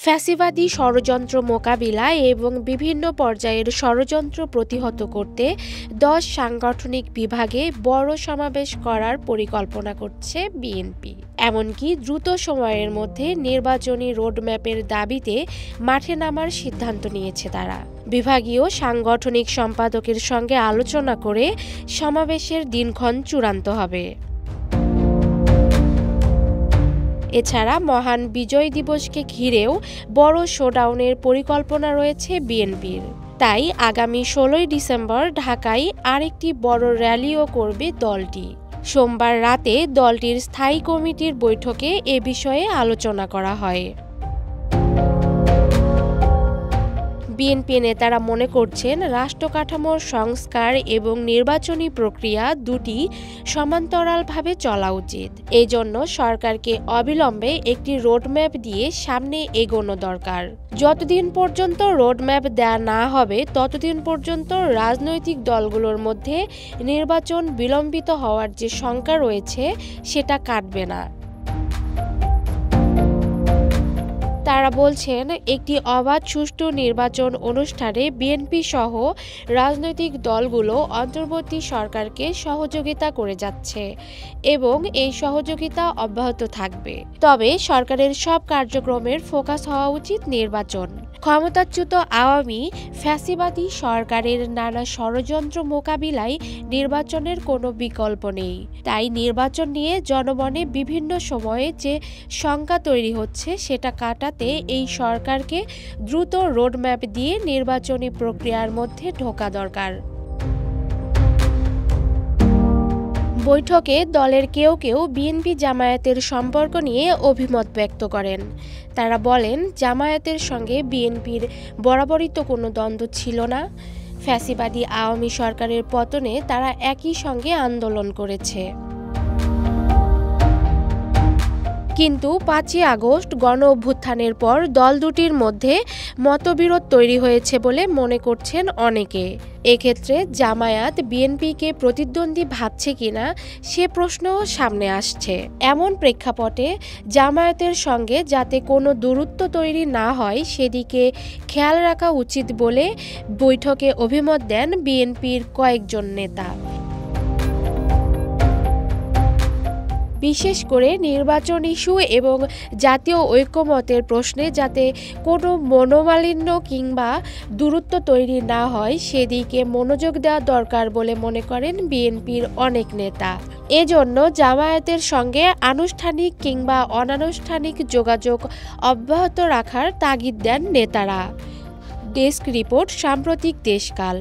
ফ্যাসিবাদী ষড়যন্ত্র মোকাবিলা এবং বিভিন্ন পর্যায়ের ষড়যন্ত্র প্রতিহত করতে ১০ সাংগঠনিক বিভাগে বড় সমাবেশ করার পরিকল্পনা করছে বিএনপি। এমনকি দ্রুত সময়ের মধ্যে নির্বাচনী রোডম্যাপের দাবিতে মাঠে নামার সিদ্ধান্ত নিয়েছে তারা। বিভাগীয় সাংগঠনিক সম্পাদকের সঙ্গে আলোচনা করে সমাবেশের দিনক্ষণ চূড়ান্ত হবে। এছাড়া মহান বিজয় দিবসকে ঘিরেও বড় শোডাউনের পরিকল্পনা রয়েছে বিএনপির। তাই আগামী ১৬ ডিসেম্বর ঢাকায় আরেকটি বড় র্যালিও করবে দলটি। সোমবার রাতে দলটির স্থায়ী কমিটির বৈঠকে এ বিষয়ে আলোচনা করা হয়। বিএনপি নেতারা মনে করছেন, রাষ্ট্র কাঠামোর সংস্কার এবং নির্বাচনী প্রক্রিয়া দুটি সমান্তরালভাবে চলা উচিত। এই জন্য সরকারকে অবিলম্বে একটি রোডম্যাপ দিয়ে সামনে এগোনো দরকার। যতদিন পর্যন্ত রোডম্যাপ দেয়া না হবে ততদিন পর্যন্ত রাজনৈতিক দলগুলোর মধ্যে নির্বাচন বিলম্বিত হওয়ার যে শঙ্কা রয়েছে সেটা কাটবে না। তারা বলছেন, একটি অবাধ সুষ্ঠু নির্বাচন অনুষ্ঠানে বিএনপি সহ রাজনৈতিক দলগুলো অন্তর্বর্তী সরকারকে সহযোগিতা করে যাচ্ছে এবং এই সহযোগিতা অব্যাহত থাকবে। তবে সরকারের সব কার্যক্রমের ফোকাস হওয়া উচিত নির্বাচন। ক্ষমতাচ্যুত আওয়ামী ফ্যাসিবাদী সরকারের নানা ষড়যন্ত্র মোকাবিলায় নির্বাচনের কোনো বিকল্প নেই। তাই নির্বাচন নিয়ে জনমনে বিভিন্ন সময়ে যে শঙ্কা তৈরি হচ্ছে সেটা কাটাতে এই সরকারকে দ্রুত রোডম্যাপ দিয়ে নির্বাচনী প্রক্রিয়ার মধ্যে ঢোকা দরকার। বৈঠকে দলের কেউ কেউ বিএনপি জামায়াতের সম্পর্ক নিয়ে অভিমত ব্যক্ত করেন। তারা বলেন, জামায়াতের সঙ্গে বিএনপির বরাবরই তো কোনো দ্বন্দ্ব ছিল না। ফ্যাসিবাদী আওয়ামী সরকারের পতনে তারা একই সঙ্গে আন্দোলন করেছে। কিন্তু ৫ই আগস্ট গণ অভ্যুত্থানের পর দল দুটির মধ্যে মতবিরোধ তৈরি হয়েছে বলে মনে করছেন অনেকে। এক্ষেত্রে জামায়াত বিএনপিকে প্রতিদ্বন্দ্বী ভাবছে কিনা সে প্রশ্নও সামনে আসছে। এমন প্রেক্ষাপটে জামায়াতের সঙ্গে যাতে কোনো দূরত্ব তৈরি না হয় সেদিকে খেয়াল রাখা উচিত বলে বৈঠকে অভিমত দেন বিএনপির কয়েকজন নেতা। বিশেষ করে নির্বাচন ইস্যু এবং জাতীয় ঐক্যমতের প্রশ্নে যাতে কোনো মনোমালিন্য কিংবা দূরত্ব তৈরি না হয় সেদিকে মনোযোগ দেওয়া দরকার বলে মনে করেন বিএনপির অনেক নেতা। এজন্য জামায়াতের সঙ্গে আনুষ্ঠানিক কিংবা অনানুষ্ঠানিক যোগাযোগ অব্যাহত রাখার তাগিদ দেন নেতারা। ডেস্ক রিপোর্ট, সাম্প্রতিক দেশকাল।